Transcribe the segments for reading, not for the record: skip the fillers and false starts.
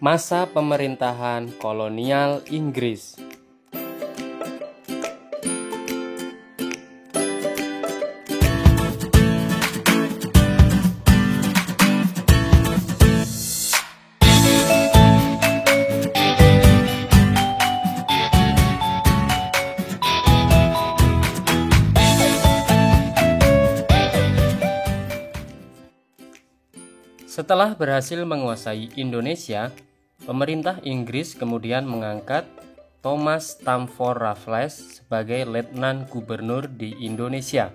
Masa pemerintahan kolonial Inggris. Setelah berhasil menguasai Indonesia, pemerintah Inggris kemudian mengangkat Thomas Stamford Raffles sebagai Letnan Gubernur di Indonesia.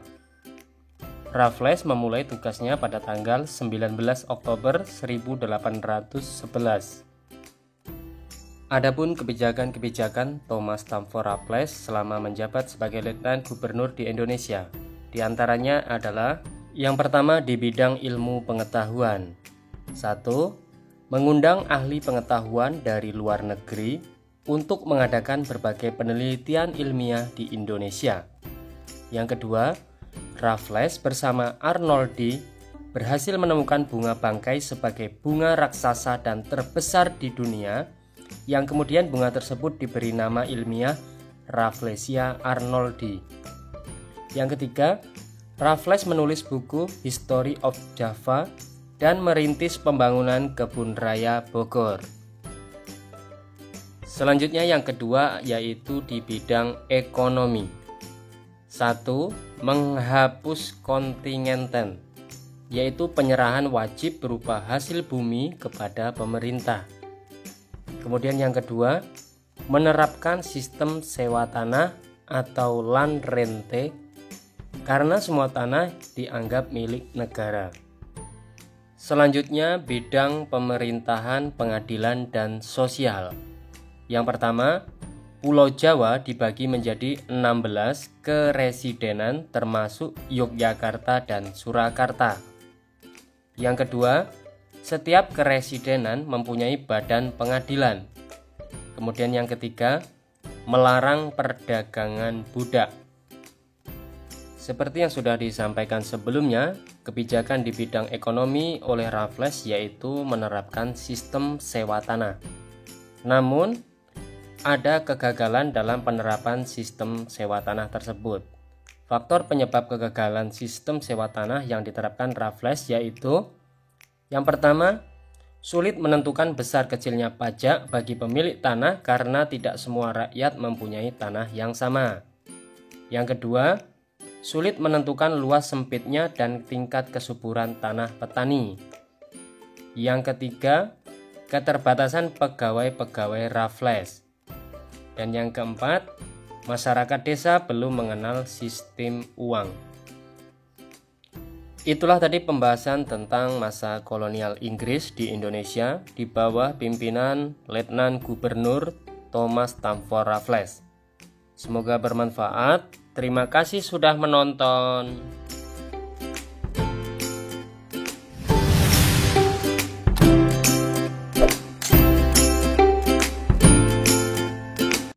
Raffles memulai tugasnya pada tanggal 19 Oktober 1811. Adapun kebijakan-kebijakan Thomas Stamford Raffles selama menjabat sebagai Letnan Gubernur di Indonesia, di antaranya adalah yang pertama di bidang ilmu pengetahuan. 1. Mengundang ahli pengetahuan dari luar negeri untuk mengadakan berbagai penelitian ilmiah di Indonesia. Yang kedua, Raffles bersama Arnoldi berhasil menemukan bunga bangkai sebagai bunga raksasa dan terbesar di dunia, yang kemudian bunga tersebut diberi nama ilmiah Rafflesia arnoldii. Yang ketiga, Raffles menulis buku History of Java dan merintis pembangunan kebun raya Bogor. Selanjutnya yang kedua yaitu di bidang ekonomi. 1. Menghapus kontingenten, yaitu penyerahan wajib berupa hasil bumi kepada pemerintah. Kemudian yang kedua, menerapkan sistem sewa tanah atau land rente karena semua tanah dianggap milik negara. Selanjutnya bidang pemerintahan, pengadilan, dan sosial. Yang pertama, Pulau Jawa dibagi menjadi 16 keresidenan termasuk Yogyakarta dan Surakarta. Yang kedua, setiap keresidenan mempunyai badan pengadilan. Kemudian yang ketiga, melarang perdagangan budak. Seperti yang sudah disampaikan sebelumnya, kebijakan di bidang ekonomi oleh Raffles yaitu menerapkan sistem sewa tanah. Namun, ada kegagalan dalam penerapan sistem sewa tanah tersebut. Faktor penyebab kegagalan sistem sewa tanah yang diterapkan Raffles yaitu: yang pertama, sulit menentukan besar kecilnya pajak bagi pemilik tanah karena tidak semua rakyat mempunyai tanah yang sama. Yang kedua, sulit menentukan luas sempitnya dan tingkat kesuburan tanah petani. Yang ketiga, keterbatasan pegawai-pegawai Raffles. Dan yang keempat, masyarakat desa belum mengenal sistem uang. Itulah tadi pembahasan tentang masa kolonial Inggris di Indonesia di bawah pimpinan Letnan Gubernur Thomas Stamford Raffles. Semoga bermanfaat. Terima kasih sudah menonton.